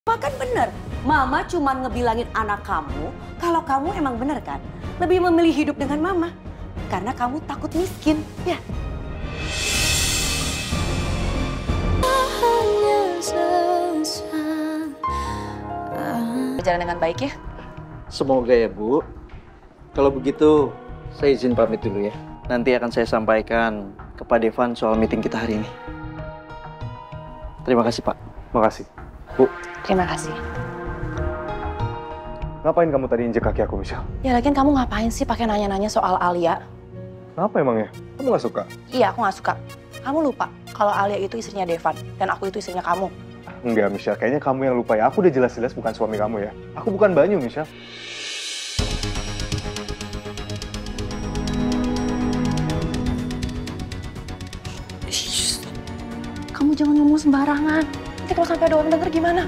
Mama kan bener, Mama cuma ngebilangin anak kamu kalau kamu emang bener kan lebih memilih hidup dengan Mama karena kamu takut miskin, ya? Berjalan dengan baik ya? Semoga ya Bu. Kalau begitu saya izin pamit dulu ya. Nanti akan saya sampaikan ke Pak Devan soal meeting kita hari ini. Terima kasih Pak. Makasih. Bu, Terima kasih. ngapain kamu tadi injek kaki aku, Michelle? Ya lagian kamu ngapain sih pakai nanya-nanya soal Alia? Kenapa emangnya? Kamu gak suka? Iya, aku nggak suka. Kamu lupa kalau Alia itu istrinya Devan dan aku itu istrinya kamu. Enggak, Michelle. Kayaknya kamu yang lupa ya. Aku udah jelas-jelas bukan suami kamu ya. Aku bukan Banyu, Michelle. Kamu jangan ngomong sembarangan. Nanti kalau sampai ada orang denger gimana?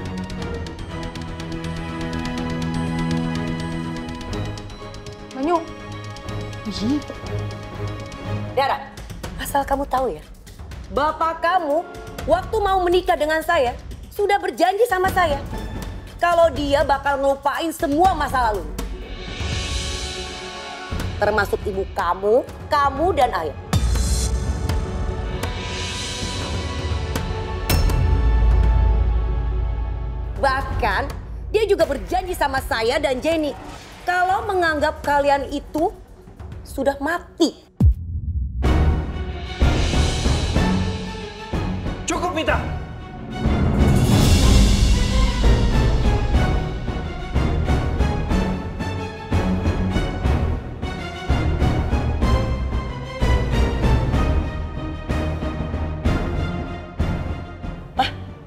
Banyu. Ih, Dara, asal kamu tahu ya, bapak kamu waktu mau menikah dengan saya sudah berjanji sama saya kalau dia bakal ngelupain semua masa lalu. Termasuk ibu kamu dan ayah. Bahkan dia juga berjanji sama saya dan Jenny kalau menganggap kalian itu sudah mati. Cukup Mita.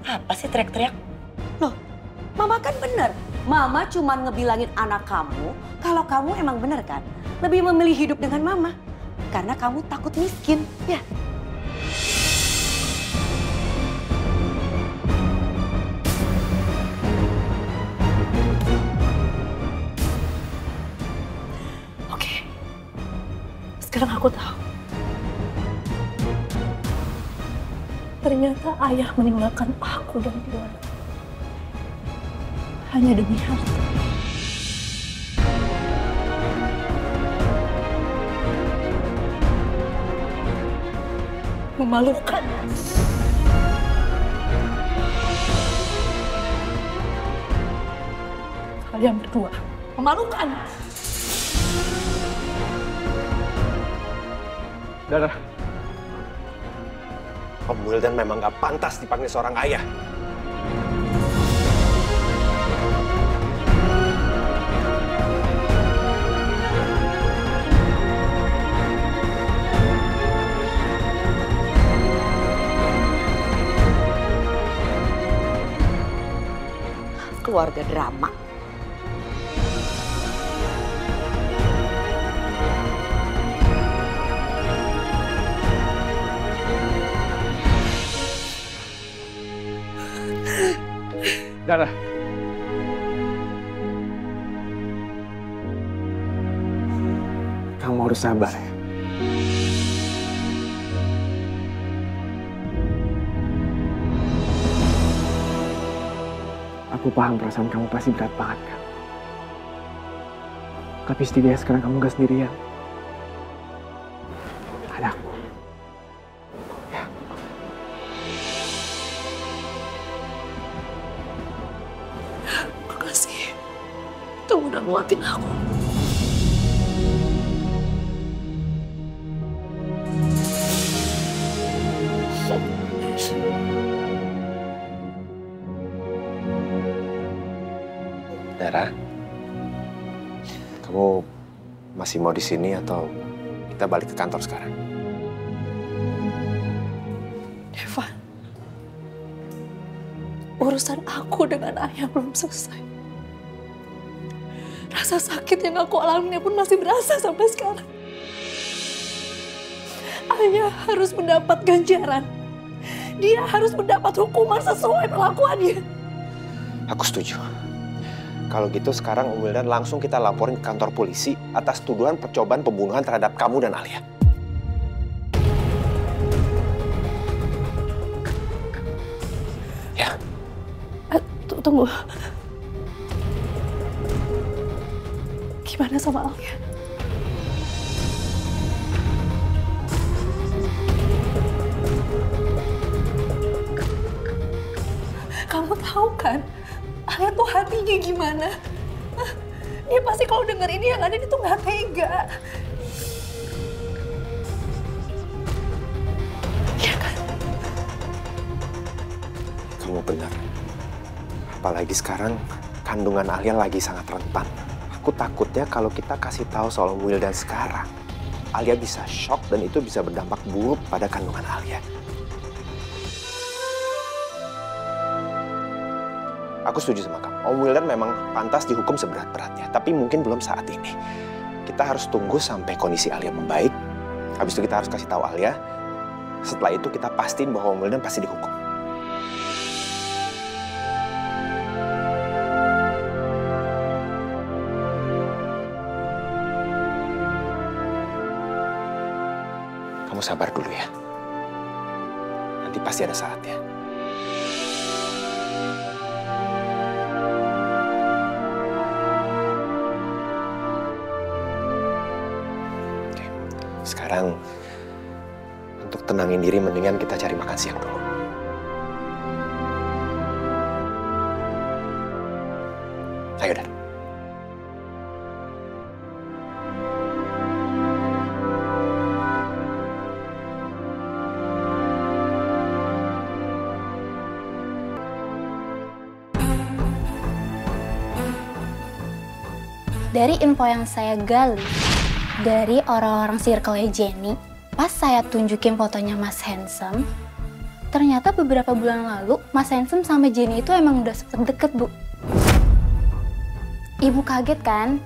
Apa sih teriak-teriak? Loh, Mama kan bener. Mama cuma ngebilangin anak kamu kalau kamu emang bener kan lebih memilih hidup dengan Mama karena kamu takut miskin, ya? oke. Sekarang aku tahu. Ternyata ayah meninggalkan aku dan keluarga hanya demi harta. Memalukan. Kalian berdua memalukan. Dara. Om Wildan memang gak pantas dipanggil seorang ayah. Keluarga drama. Dara. Kamu harus sabar ya. Aku paham perasaan kamu pasti berat banget kan. Tapi setidaknya sekarang kamu gak sendirian. Ada aku. Ya. Makasih. Kamu udah nguatin aku. Dara, kamu masih mau di sini atau kita balik ke kantor sekarang? Devan, urusan aku dengan ayah belum selesai. Rasa sakit yang aku alami pun masih berasa sampai sekarang. Ayah harus mendapat ganjaran. Dia harus mendapat hukuman sesuai perlakuannya. Aku setuju. Kalau gitu sekarang Om Wildan langsung kita laporin ke kantor polisi atas tuduhan percobaan pembunuhan terhadap kamu dan Alia. Tunggu. Gimana sama Alia? Kamu tahu kan, Alia tuh hatinya gimana? Hah? Dia pasti kalau denger ini yang ada dia tuh gak tega. Iya kan? Kamu benar. Apalagi sekarang kandungan Alia lagi sangat rentan. Aku takutnya kalau kita kasih tahu soal Wildan sekarang, Alia bisa shock dan itu bisa berdampak buruk pada kandungan Alia. Aku setuju sama kamu. Om Wildan memang pantas dihukum seberat-beratnya, tapi mungkin belum saat ini. Kita harus tunggu sampai kondisi Alia membaik. Habis itu kita harus kasih tahu Alia. Setelah itu kita pastiin bahwa Om Wildan pasti dihukum. Kamu sabar dulu ya. Nanti pasti ada saatnya. Sekarang, untuk tenangin diri, mendingan kita cari makan siang dulu. Ayo, Dan. Dari info yang saya gali, dari orang-orang circle-nya Jenny, pas saya tunjukin fotonya Mas Handsome, ternyata beberapa bulan lalu Mas Handsome sama Jenny itu emang udah sempet deket, Bu. Ibu kaget kan?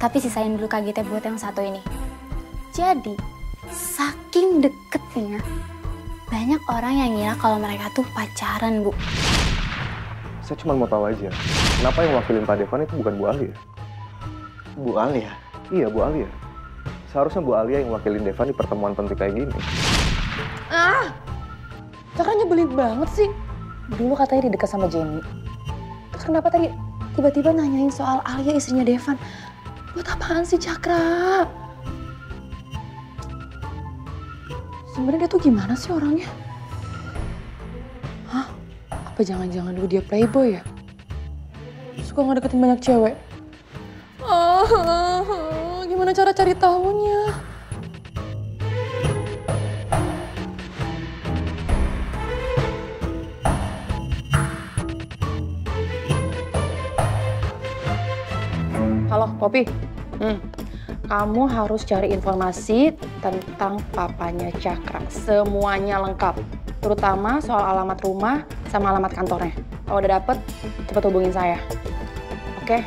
Tapi sisain dulu kagetnya buat yang satu ini. Jadi, saking deketnya, banyak orang yang ngira kalau mereka tuh pacaran, Bu. Saya cuma mau tahu aja, kenapa yang wakilin Pak Devan itu bukan Bu Alia? Bu Alia? Iya, Bu Alia. Seharusnya Bu Alia yang wakilin Devan di pertemuan penting kayak gini. Cakra nyebelin banget sih. Dulu katanya dia dekat sama Jenny. Terus kenapa tadi tiba-tiba nanyain soal Alia istrinya Devan? Buat apaan sih Cakra? Sebenarnya dia tuh gimana sih orangnya? Hah? Apa jangan-jangan dulu dia playboy ya? Suka ngedeketin banyak cewek? Gimana cara cari tahunya? Halo, Poppy. Kamu harus cari informasi tentang papanya Cakra. Semuanya lengkap. Terutama soal alamat rumah sama alamat kantornya. Kalau udah dapet, cepet hubungin saya. Oke?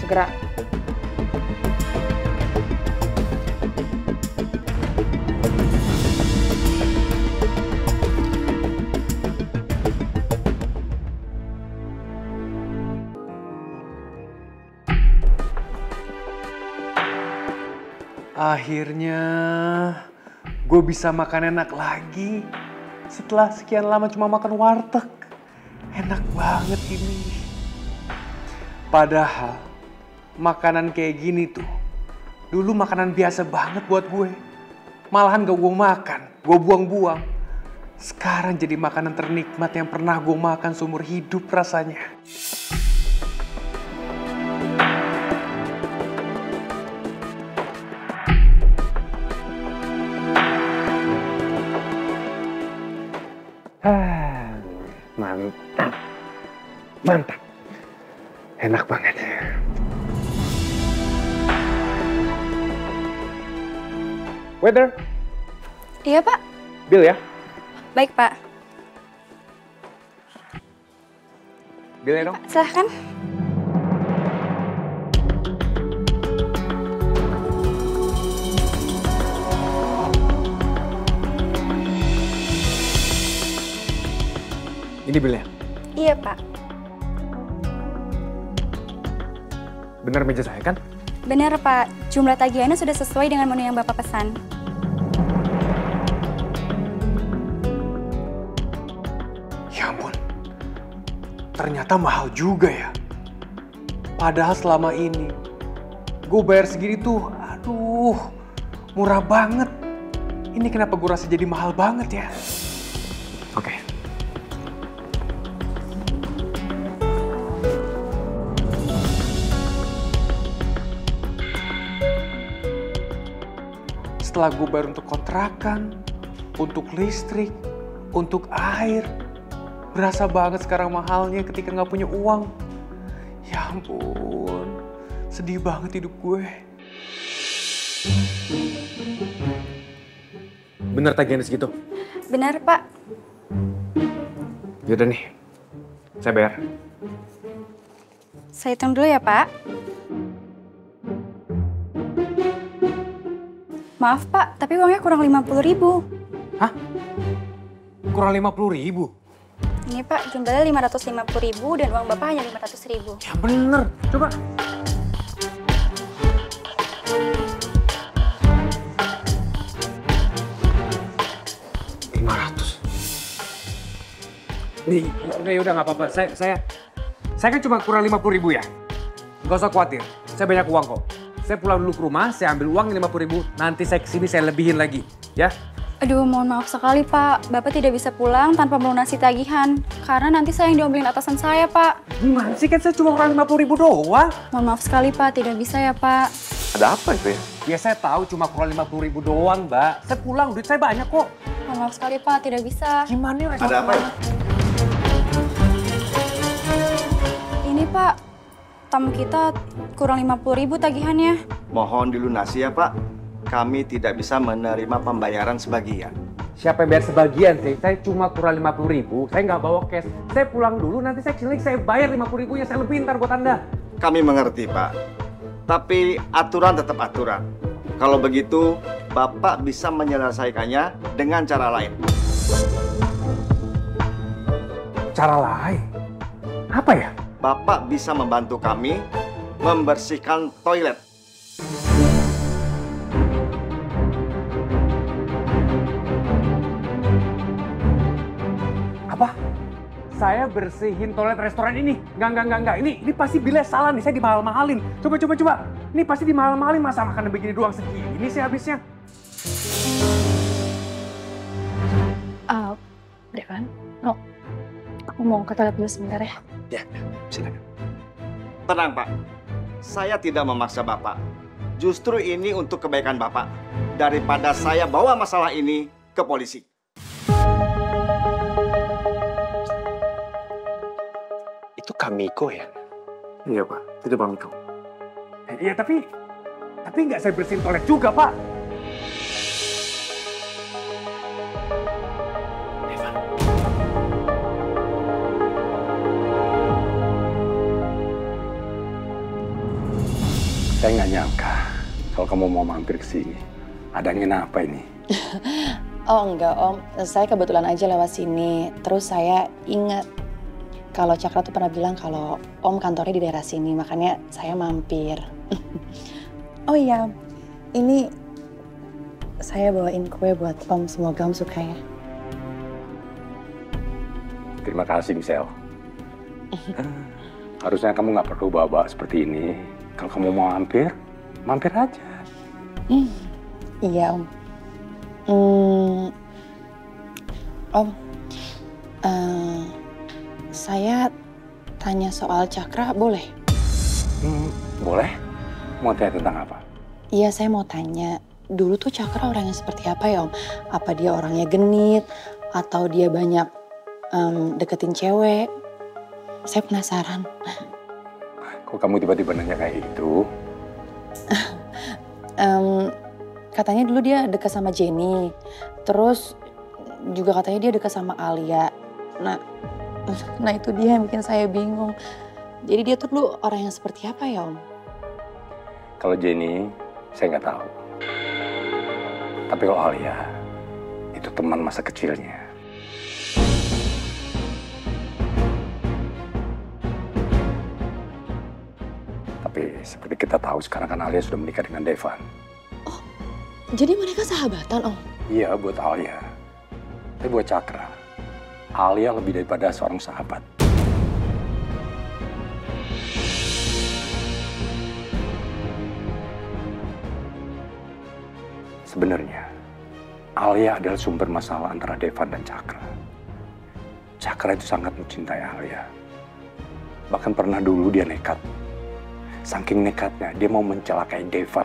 Segera. Akhirnya gue bisa makan enak lagi. Setelah sekian lama cuma makan warteg. Enak banget ini. Padahal makanan kayak gini tuh dulu makanan biasa banget buat gue. Malahan gak gue makan, gue buang-buang. Sekarang jadi makanan ternikmat yang pernah gue makan seumur hidup rasanya. Mantap. Mantap. Enak banget. Waiter. Iya, Pak. Bill ya. Baik, Pak. Bill ya dong. Silahkan. Ini Bill ya? Iya, Pak. Benar meja saya kan? Benar, Pak. Jumlah tagihannya sudah sesuai dengan menu yang Bapak pesan. Ya ampun. ternyata mahal juga ya. Padahal selama ini gue bayar segini tuh, aduh, murah banget. Ini kenapa gue rasa jadi mahal banget ya? Oke. Setelah gue bayar untuk kontrakan, untuk listrik, untuk air, berasa banget sekarang mahalnya ketika nggak punya uang. Ya ampun, sedih banget hidup gue. Bener tagihannya segitu? Benar, Pak. Yaudah nih, saya bayar. Saya hitung dulu ya, Pak. Maaf, Pak, tapi uangnya kurang 50.000. Hah? Kurang 50.000? Ini, Pak, jumlahnya 550.000 dan uang Bapak hanya 500.000. Ya bener, coba. Nih, udah nggak apa-apa. Saya kan cuma kurang 50.000 ya. Nggak usah khawatir, saya banyak uang kok. Saya pulang dulu ke rumah, saya ambil uang 50.000, nanti saya kesini saya lebihin lagi, ya. Aduh, mohon maaf sekali, Pak. Bapak tidak bisa pulang tanpa melunasi tagihan. Karena nanti saya yang diomelin atasan saya, Pak. Gimana sih, kan saya cuma kurang 50.000 doang. Mohon maaf sekali, Pak. Tidak bisa ya, Pak. Ada apa itu ya? Ya saya tahu cuma kurang 50.000 doang, Mbak. Saya pulang, duit saya banyak kok. Mohon maaf sekali, Pak. Tidak bisa. Gimana ya? Ada apa ya? Ini, Pak. Tamu kita kurang 50.000 tagihannya. Mohon dilunasi ya Pak. Kami tidak bisa menerima pembayaran sebagian. Siapa yang bayar sebagian sih? Saya cuma kurang 50.000, saya nggak bawa cash. Saya pulang dulu, nanti saya kesini, saya bayar 50.000-nya, saya lebih ntar buat Anda. Kami mengerti Pak. Tapi aturan tetap aturan. Kalau begitu, Bapak bisa menyelesaikannya dengan cara lain. Cara lain? Apa ya? Bapak bisa membantu kami membersihkan toilet. Apa? Saya bersihin toilet restoran ini? Enggak. Ini pasti bilnya salah nih, saya dimahal-mahalin. Coba. Ini pasti dimahal-mahalin, masa makanan begini doang segini sih habisnya. Devan, aku mau ke toilet dulu sebentar ya. Ya, silakan. Tenang Pak, saya tidak memaksa Bapak. Justru ini untuk kebaikan Bapak. Daripada saya bawa masalah ini ke polisi. Itu Kamiko ya? Iya Pak, itu Pak Miko. Iya tapi nggak saya bersihin toilet juga Pak. Saya nggak nyangka kalau kamu mau mampir ke sini. Ada angin apa ini? Oh enggak Om, saya kebetulan aja lewat sini. Terus saya ingat kalau Cakra tuh pernah bilang kalau Om kantornya di daerah sini, makanya saya mampir. Oh iya, ini saya bawain kue buat Om, semoga Om suka ya. Terima kasih Michelle. Harusnya kamu nggak perlu bawa-bawa seperti ini. Kalau kamu mau mampir, mampir aja. Iya Om. Om, saya tanya soal Cakra boleh? Boleh. Mau tanya tentang apa? Iya, saya mau tanya. Dulu tuh Cakra orangnya seperti apa ya Om? Apa dia orangnya genit? Atau dia banyak deketin cewek? Saya penasaran. Kok kamu tiba-tiba nanya kayak gitu? Katanya dulu dia dekat sama Jenny. Terus juga katanya dia dekat sama Alia. Nah itu dia yang bikin saya bingung. Jadi dia tuh dulu orang yang seperti apa ya Om? Kalau Jenny, saya nggak tahu. Tapi kalau Alia, itu teman masa kecilnya. Tapi seperti kita tahu sekarang kan Alia sudah menikah dengan Devan. Oh, jadi mereka sahabatan Om? Iya, buat Alia. Tapi buat Cakra, Alia lebih daripada seorang sahabat. Sebenarnya, Alia adalah sumber masalah antara Devan dan Cakra. Cakra itu sangat mencintai Alia. Bahkan pernah dulu dia nekat. Saking nekatnya, dia mau mencelakai Devan